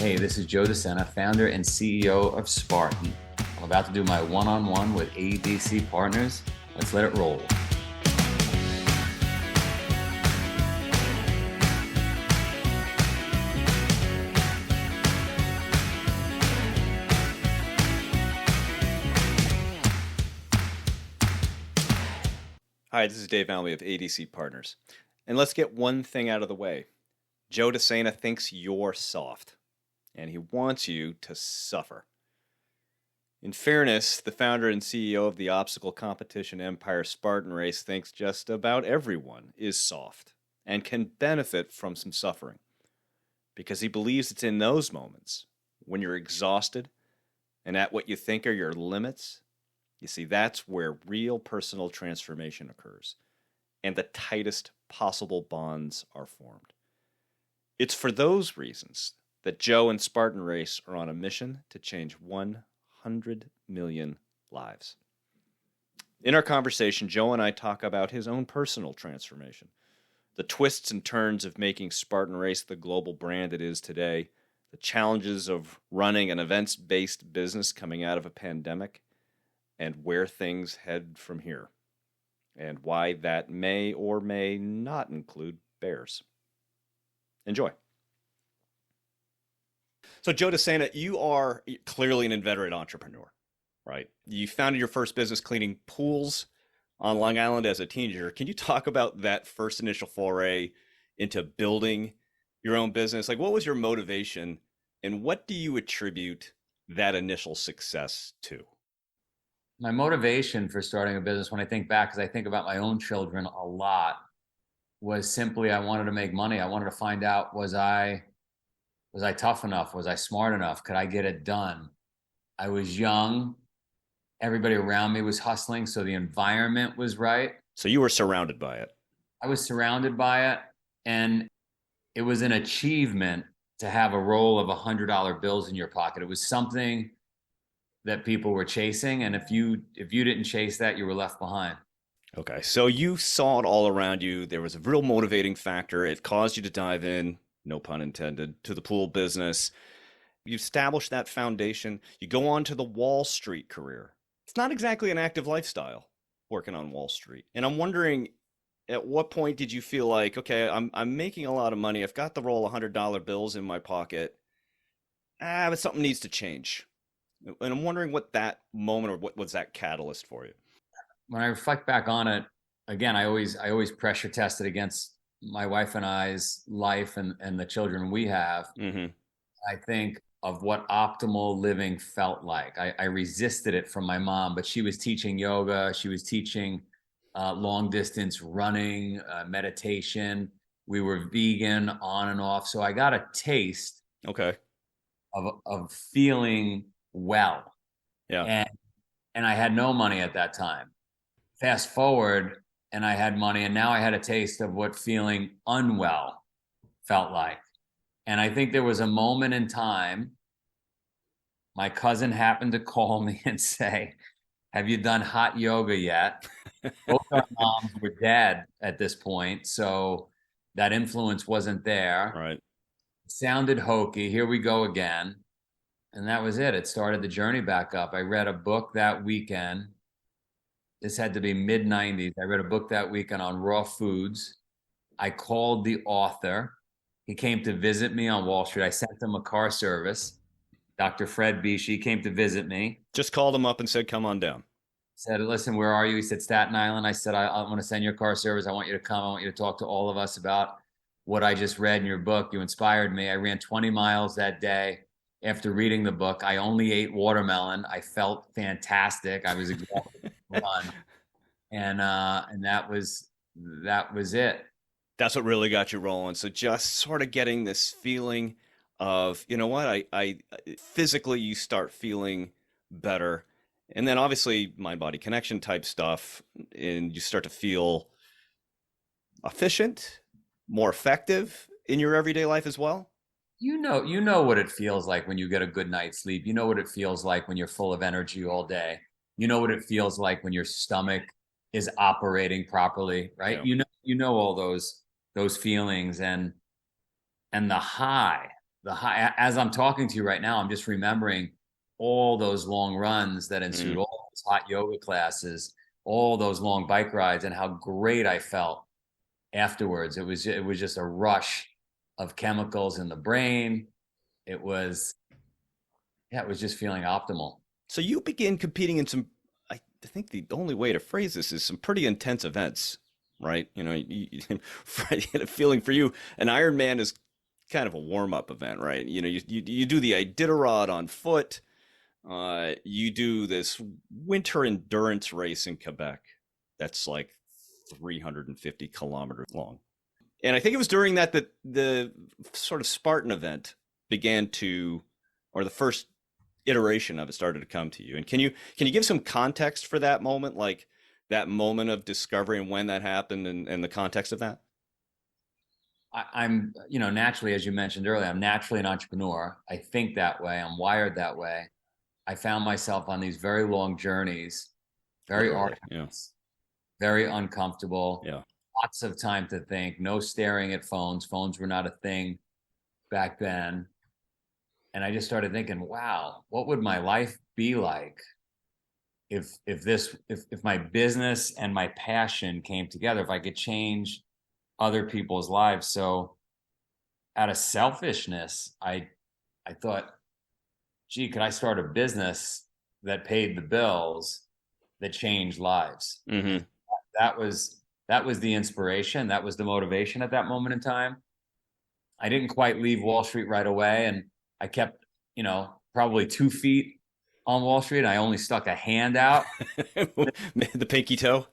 Hey, this is Joe Sena, founder and CEO of Spartan. I'm about to do my one-on-one with ADC partners. Let's let it roll. Hi, this is Dave Malmy of ADC Partners. And let's get one thing out of the way. Joe Sena thinks you're soft, and he wants you to suffer. In fairness, the founder and CEO of the obstacle competition empire Spartan Race thinks just about everyone is soft and can benefit from some suffering, because he believes it's in those moments when you're exhausted and at what you think are your limits. You see, that's where real personal transformation occurs, and the tightest possible bonds are formed. It's for those reasons that Joe and Spartan Race are on a mission to change 100 million lives. In our conversation, Joe and I talk about his own personal transformation, the twists and turns of making Spartan Race the global brand it is today, the challenges of running an events-based business coming out of a pandemic, and where things head from here, and why that may or may not include bears. Enjoy. So, Joe Sena, you are clearly an inveterate entrepreneur, right? You founded your first business cleaning pools on Long Island as a teenager. Can you talk about that first initial foray into building your own business? Like, what was your motivation, and what do you attribute that initial success to? My motivation for starting a business, when I think back, because I think about my own children a lot, was simply I wanted to make money. I wanted to find out, was I tough enough? Was I smart enough? Could I get it done? I was young. Everybody around me was hustling, so the environment was right. So you were surrounded by it. I was surrounded by it, and it was an achievement to have a roll of $100 bills in your pocket. It was something that people were chasing, and if you didn't chase that, you were left behind. Okay, so you saw it all around you. There was a real motivating factor. It caused you to dive in, no pun intended, to the pool business. You established that foundation. You go on to the Wall Street career. It's not exactly an active lifestyle working on Wall Street. And I'm wondering, at what point did you feel like, okay, I'm making a lot of money. I've got the roll of $100 bills in my pocket. But something needs to change. And I'm wondering what that moment, or what was that catalyst for you? When I reflect back on it, again, I always pressure tested against my wife and I's life and the children we have. Mm-hmm. I think of what optimal living felt like. I resisted it from my mom, but she was teaching yoga. She was teaching long distance running, meditation. We were vegan on and off. So I got a taste of feeling well. Yeah. And I had no money at that time. Fast forward, and I had money, and now I had a taste of what feeling unwell felt like. And I think there was a moment in time, my cousin happened to call me and say, "Have you done hot yoga yet?" Both our moms were dead at this point, so that influence wasn't there. Right. It sounded hokey. Here we go again. And that was it. It started the journey back up. I read a book that weekend. This had to be mid-90s. I read a book that weekend on raw foods. I called the author. He came to visit me on Wall Street. I sent him a car service. Dr. Fred Bishi came to visit me. Just called him up and said, "Come on down." Said, "Listen, where are you?" He said, "Staten Island." I said, I want to send your car service. I want you to come. I want you to talk to all of us about what I just read in your book. You inspired me. I ran 20 miles that day. After reading the book, I only ate watermelon. I felt fantastic. I was exhausted to run, and that was it. That's what really got you rolling. So just sort of getting this feeling of, you know what, I physically you start feeling better, and then obviously mind-body connection type stuff, and you start to feel efficient, more effective in your everyday life as well. You know what it feels like when you get a good night's sleep. You know what it feels like when you're full of energy all day. You know what it feels like when your stomach is operating properly, right? Yeah. You know all those feelings, and the high the high, as I'm talking to you right now, I'm just remembering all those long runs that ensued, Mm. all those hot yoga classes, all those long bike rides, and how great I felt afterwards. It was just a rush of chemicals in the brain. It was yeah, it was just feeling optimal. So you begin competing in some, I think the only way to phrase this is some pretty intense events, right? I get a feeling for you, an Ironman is kind of a warm-up event, right? You do the Iditarod on foot. You do this winter endurance race in Quebec that's like 350 kilometers long. And I think it was during that the sort of Spartan event began to, or the first iteration of it started to come to you. And can you give some context for that moment, like that moment of discovery and when that happened and the context of that? I'm, naturally, as you mentioned earlier, I'm naturally an entrepreneur. I think that way. I'm wired that way. I found myself on these very long journeys, very Literally, yeah, arduous, very uncomfortable, yeah. lots of time to think, no staring at phones. Phones were not a thing back then. And I just started thinking, wow, what would my life be like if my business and my passion came together, if I could change other people's lives. So out of selfishness, I thought, gee, could I start a business that paid the bills that changed lives? Mm-hmm. That was the inspiration. That was the motivation at that moment in time. I didn't quite leave Wall Street right away, and I kept, probably 2 feet on Wall Street. I only stuck a hand out, The pinky toe.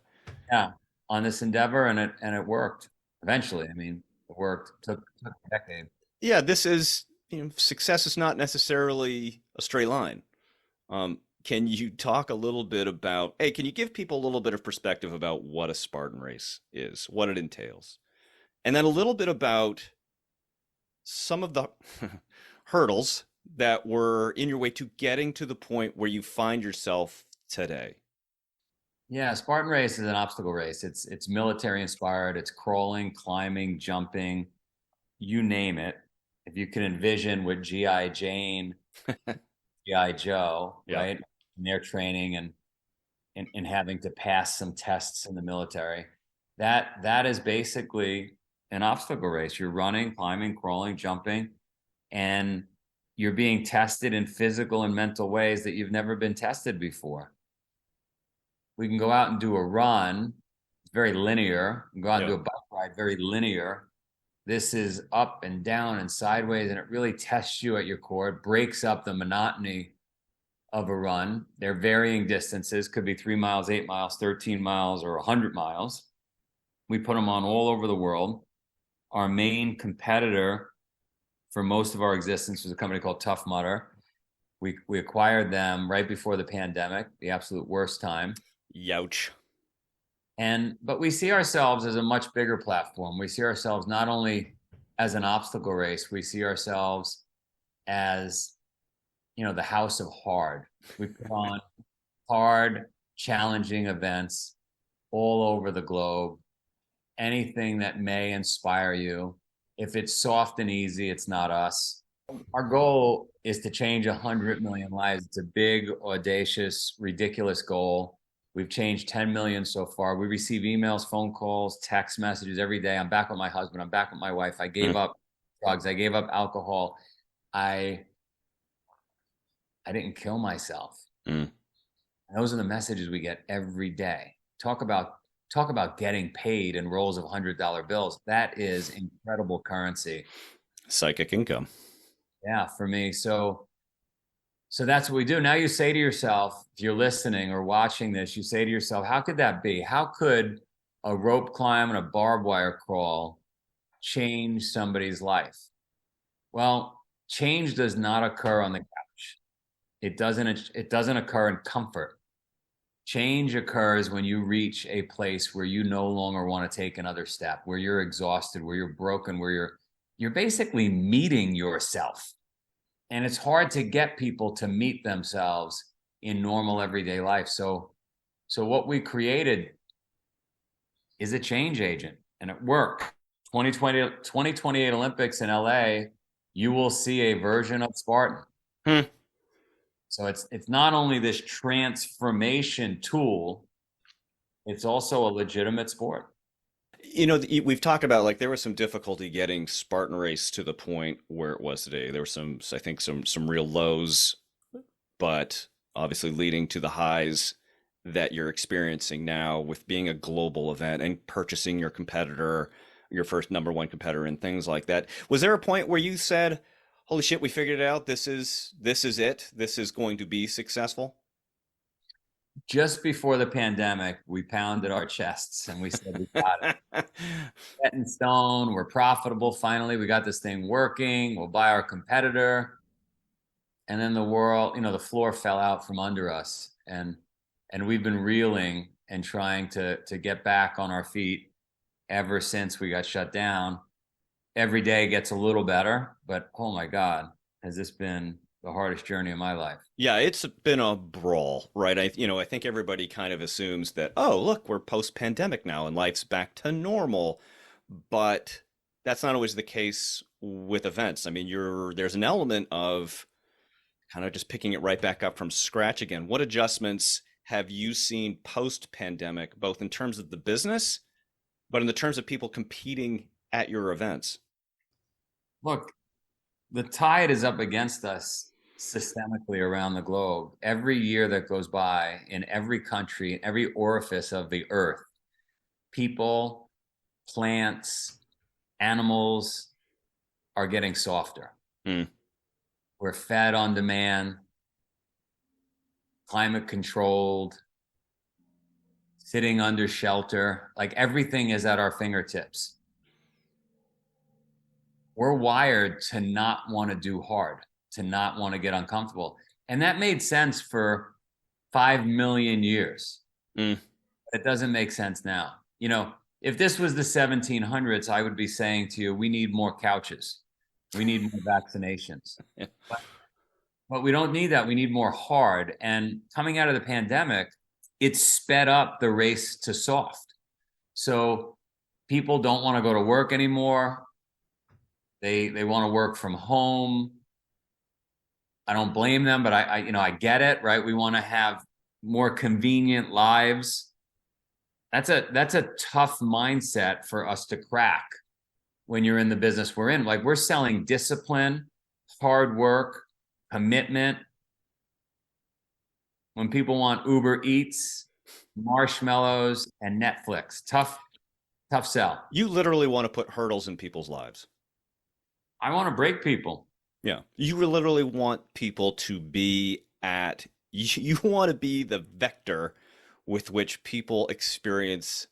yeah, on this endeavor, and it worked. Eventually, I mean, it worked. Took a decade. Yeah, this is, success is not necessarily a straight line. Can you talk a little bit about, hey, can you give people a little bit of perspective about what a Spartan race is, what it entails? And then a little bit about some of the hurdles that were in your way to getting to the point where you find yourself today. Yeah, Spartan Race is an obstacle race. It's military inspired. It's crawling, climbing, jumping, you name it. If you can envision what GI Jane, GI Joe, Yeah. right, in their training and having to pass some tests in the military, that is basically an obstacle race. You're running, climbing, crawling, jumping, and you're being tested in physical and mental ways that you've never been tested before. We can go out and do a run. It's very linear. We can go out and Yeah. do a bike ride, very linear. This is up and down and sideways, and it really tests you at your core. It breaks up the monotony of a run. They're varying distances, could be 3 miles, 8 miles, 13 miles, or 100 miles. We put them on all over the world. Our main competitor for most of our existence was a company called Tough Mudder. We acquired them right before the pandemic, the absolute worst time. Youch. But we see ourselves as a much bigger platform. We see ourselves not only as an obstacle race, we see ourselves as, the house of hard. We put on hard, challenging events all over the globe. Anything that may inspire you. If it's soft and easy, it's not us. Our goal is to change 100 million lives. It's a big, audacious, ridiculous goal. We've changed 10 million so far. We receive emails, phone calls, text messages every day. I'm back with my husband. I'm back with my wife. I gave Mm, up drugs. I gave up alcohol. I I didn't kill myself. mm. And those are the messages we get every day. Talk about getting paid in rolls of $100 bills. That is incredible currency. Psychic income. Yeah, for me. So that's what we do. Now you say to yourself, if you're listening or watching this, you say to yourself, how could that be? How could a rope climb and a barbed wire crawl change somebody's life? Well, change does not occur on the couch. It doesn't occur in comfort. Change occurs when you reach a place where you no longer want to take another step, where you're exhausted, where you're broken, where you're basically meeting yourself. And it's hard to get people to meet themselves in normal everyday life. So what we created is a change agent, and it worked. 2028 Olympics in LA, you will see a version of Spartan. Hmm. So it's not only this transformation tool, it's also a legitimate sport. We've talked about like there was some difficulty getting Spartan Race to the point where it was today. There were some, I think, some real lows, but obviously leading to the highs that you're experiencing now with being a global event and purchasing your competitor, your first number one competitor, and things like that. Was there a point where you said, "Holy shit, we figured it out. This is it. This is going to be successful"? Just before the pandemic, we pounded our chests and we said, we got it. Set in stone. We're profitable. Finally, we got this thing working. We'll buy our competitor. And then the world, the floor fell out from under us. And we've been reeling and trying to get back on our feet ever since we got shut down. Every day gets a little better, but oh my God, has this been the hardest journey of my life? Yeah, it's been a brawl, right? I think everybody kind of assumes that, oh, look, we're post-pandemic now and life's back to normal, but that's not always the case with events. I mean, there's an element of kind of just picking it right back up from scratch again. What adjustments have you seen post-pandemic, both in terms of the business, but in the terms of people competing at your events? Look, the tide is up against us systemically around the globe. Every year that goes by in every country, in every orifice of the earth, people, plants, animals are getting softer. Mm. We're fed on demand, climate controlled, sitting under shelter. Like everything is at our fingertips. We're wired to not want to do hard, to not want to get uncomfortable. And that made sense for 5 million years. Mm. It doesn't make sense now. If this was the 1700s, I would be saying to you, we need more couches. We need more vaccinations. But, but we don't need that. We need more hard. And coming out of the pandemic, it sped up the race to soft. So people don't want to go to work anymore. They want to work from home. I don't blame them, but I get it, right? We want to have more convenient lives. That's a tough mindset for us to crack when you're in the business we're in. Like we're selling discipline, hard work, commitment. When people want Uber Eats, marshmallows, and Netflix, tough sell. You literally want to put hurdles in people's lives. I want to break people. Yeah. You literally want people to be at, you want to be the vector with which people experience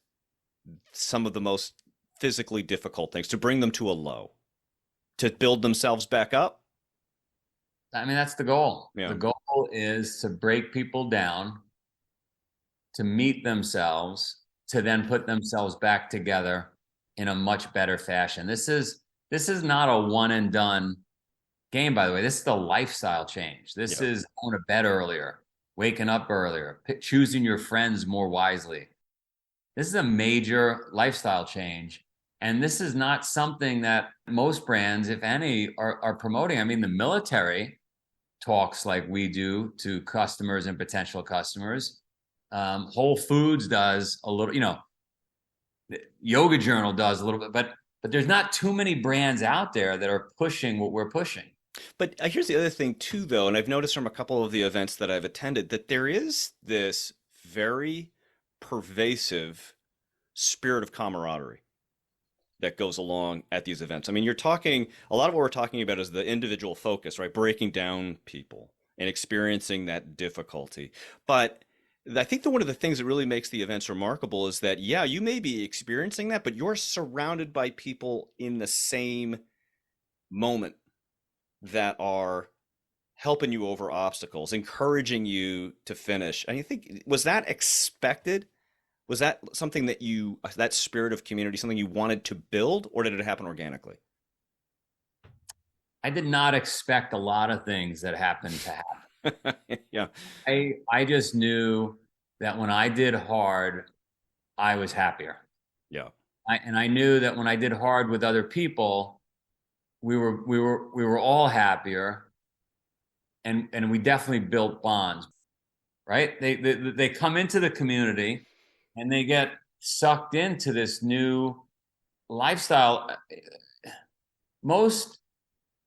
some of the most physically difficult things, to bring them to a low, to build themselves back up. I mean, that's the goal. Yeah. The goal is to break people down, to meet themselves, to then put themselves back together in a much better fashion. This is not a one and done game, by the way. This is the lifestyle change. This Yeah. is going to bed earlier, waking up earlier, choosing your friends more wisely. This is a major lifestyle change. And this is not something that most brands, if any, are promoting. I mean, the military talks like we do to customers and potential customers. Whole Foods does a little, Yoga Journal does a little bit, but there's not too many brands out there that are pushing what we're pushing. But here's the other thing too, though, and I've noticed from a couple of the events that I've attended that there is this very pervasive spirit of camaraderie that goes along at these events. I mean, you're talking, a lot of what we're talking about is the individual focus, right? Breaking down people and experiencing that difficulty. But I think that one of the things that really makes the events remarkable is that, yeah, you may be experiencing that, but you're surrounded by people in the same moment that are helping you over obstacles, encouraging you to finish. And you think, was that expected? Was that something that that spirit of community, something you wanted to build, or did it happen organically? I did not expect a lot of things that happened to happen. Yeah. I just knew that when I did hard, I was happier. Yeah. And I knew that when I did hard with other people, we were all happier, and we definitely built bonds. Right? They come into the community and they get sucked into this new lifestyle. Most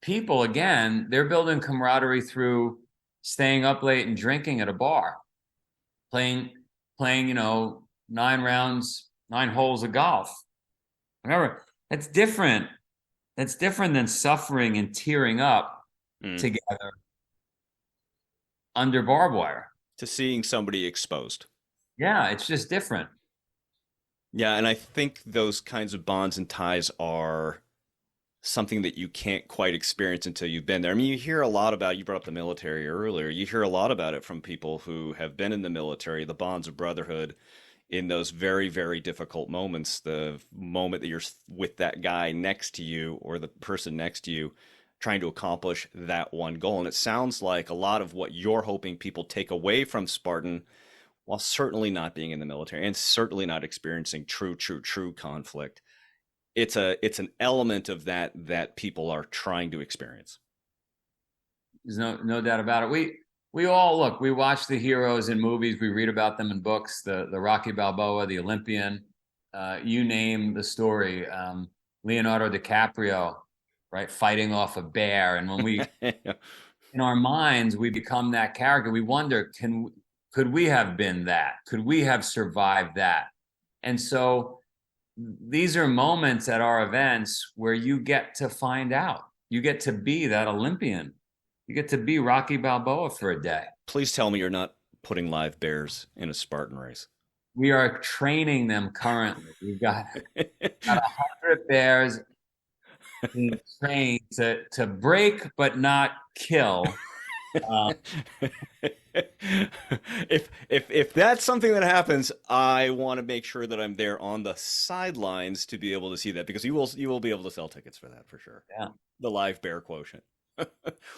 people, again, they're building camaraderie through staying up late and drinking at a bar, playing playing 9 rounds, 9 holes of golf. Remember, that's different than suffering and tearing up Mm. together under barbed wire. To seeing somebody exposed. Yeah, it's just different. Yeah, and I think those kinds of bonds and ties are something that you can't quite experience until you've been there. I mean, you hear a lot about, you brought up the military earlier. You hear a lot about it from people who have been in the military, the bonds of brotherhood in those very, very difficult moments, the moment that you're with that guy next to you or the person next to you trying to accomplish that one goal. And it sounds like a lot of what you're hoping people take away from Spartan, while certainly not being in the military and certainly not experiencing true conflict, it's an element of that people are trying to experience. There's no doubt about it. We all look. We watch the heroes in movies. We read about them in books. The Rocky Balboa, the Olympian. You name the story. Leonardo DiCaprio, right, fighting off a bear. And when we, in our minds, we become that character. We wonder, could we have been that? Could we have survived that? And so these are moments at our events where you get to find out. You get to be that Olympian. You get to be Rocky Balboa for a day. Please tell me you're not putting live bears in a Spartan race. We are training them currently. We've got 100 bears being trained to break but not kill. Um, if that's something that happens, I want to make sure that I'm there on the sidelines to be able to see that, because you will be able to sell tickets for that for sure. yeah. The live bear quotient.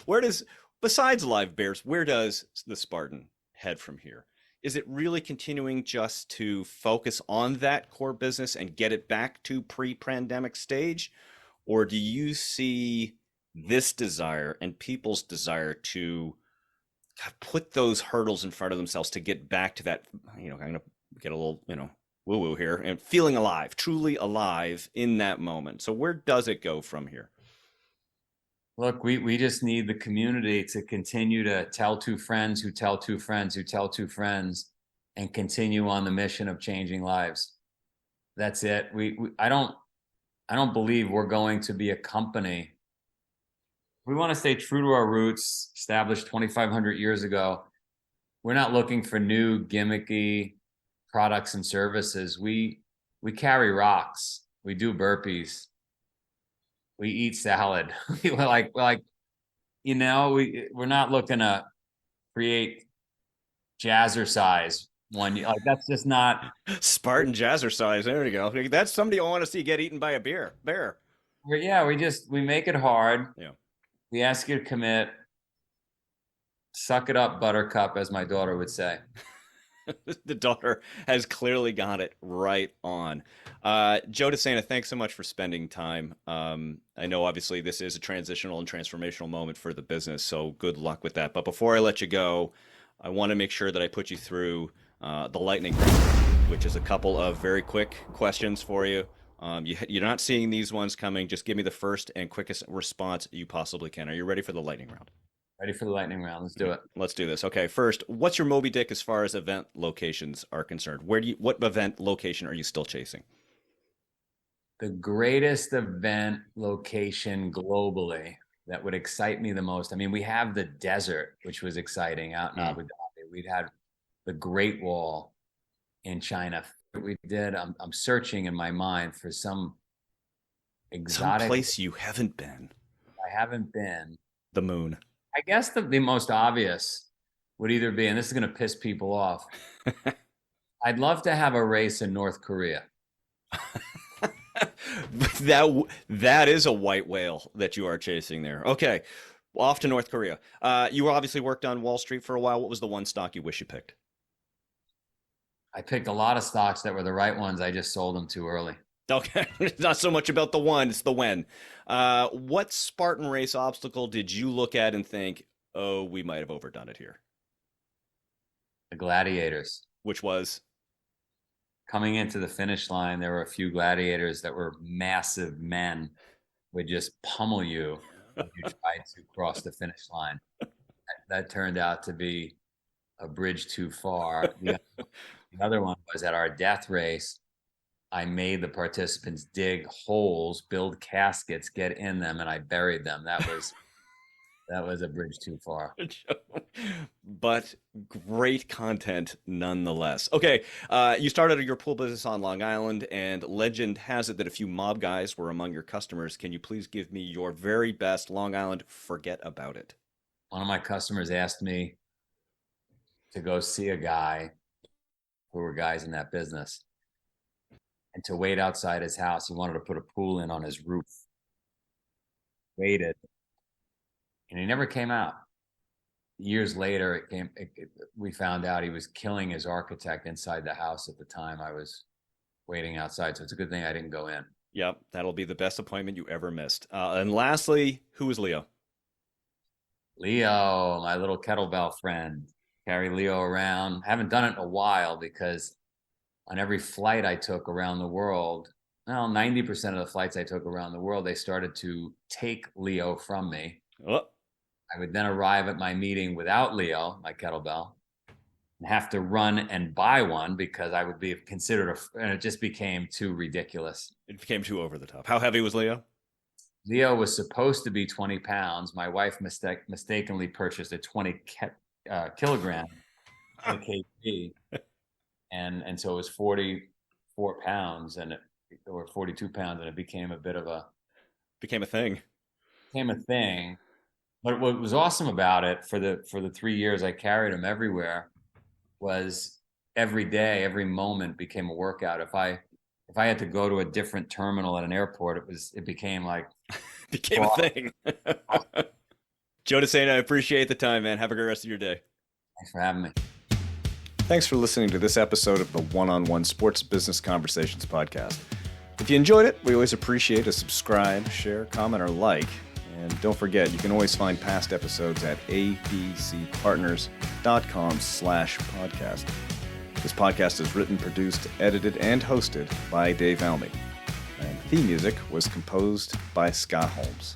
Where does, besides live bears, where does the Spartan head from here? Is it really continuing just to focus on that core business and get it back to pre-pandemic stage? Or do you see this desire and people's desire to put those hurdles in front of themselves to get back to that, I'm going to get a little, woo woo here, and feeling alive, truly alive in that moment? So where does it go from here? Look, we just need the community to continue to tell two friends who tell two friends who tell two friends and continue on the mission of changing lives. That's it. I don't believe we're going to be a company. We want to stay true to our roots, established 2,500 years ago. We're not looking for new gimmicky products and services. We carry rocks. We do burpees. We eat salad. We're not looking to create jazzercise one. Like that's just not. Spartan jazzercise. There we go. That's somebody I want to see get eaten by a bear. Yeah, we make it hard. Yeah. We ask you to commit. Suck it up, Buttercup, as my daughter would say. The daughter has clearly got it right on. Joe DeSena, thanks so much for spending time. I know obviously this is a transitional and transformational moment for the business, so good luck with that. But before I let you go, I want to make sure that I put you through the lightning round, which is a couple of very quick questions for you. You're not seeing these ones coming. Just give me the first and quickest response you possibly can. Are you ready for the lightning round? Ready for the lightning round? Let's do it. Let's do this. Okay, first, what's your Moby Dick as far as event locations are concerned? What event location are you still chasing? The greatest event location globally that would excite me the most. I mean, we have the desert, which was exciting out in Abu Dhabi. We'd had the Great Wall in China. We did. I'm searching in my mind for some exotic place you haven't been. I haven't been. The moon. I guess the most obvious would either be, and this is going to piss people off. I'd love to have a race in North Korea. That is a white whale that you are chasing there. Okay, off to North Korea. You obviously worked on Wall Street for a while. What was the one stock you wish you picked? I picked a lot of stocks that were the right ones. I just sold them too early. Okay, it's not so much about the one, it's the when. What Spartan race obstacle did you look at and think, oh, we might have overdone it here? The gladiators. Which was, Coming into the finish line, there were a few gladiators that were massive men, would just pummel you if you tried to cross the finish line. That turned out to be a bridge too far. The other one was at our death race. I made the participants dig holes, build caskets, get in them, and I buried them. That was a bridge too far. but great content nonetheless. Okay, you started your pool business on Long Island, and legend has it that a few mob guys were among your customers. Can you please give me your very best Long Island forget about it? One of my customers asked me to go see a guy who were guys in that business and to wait outside his house. He wanted to put a pool in on his roof. Waited, and he never came out. Years later, we found out he was killing his architect inside the house at the time I was waiting outside. So it's a good thing I didn't go in. Yep, that'll be the best appointment you ever missed. And lastly, who is Leo? Leo, my little kettlebell friend, carry Leo around. Haven't done it in a while because on every flight I took around the world, well, 90% of the flights I took around the world, they started to take Leo from me. Oh. I would then arrive at my meeting without Leo, my kettlebell, and have to run and buy one because I would be considered and it just became too ridiculous. It became too over the top. How heavy was Leo? Leo was supposed to be 20 pounds. My wife mistakenly purchased a 20 kilogram kg, and so it was 44 pounds or 42 pounds, and it became a bit of a became a thing. But what was awesome about it for the 3 years I carried him everywhere was every day, every moment became a workout. If I had to go to a different terminal at an airport, it became like became a thing. Joe and Spartan, I appreciate the time, man. Have a great rest of your day. Thanks for having me. Thanks for listening to this episode of the One-on-One Sports Business Conversations podcast. If you enjoyed it, we always appreciate a subscribe, share, comment, or like. And don't forget, you can always find past episodes at abcpartners.com/podcast. This podcast is written, produced, edited, and hosted by Dave Almy. And theme music was composed by Scott Holmes.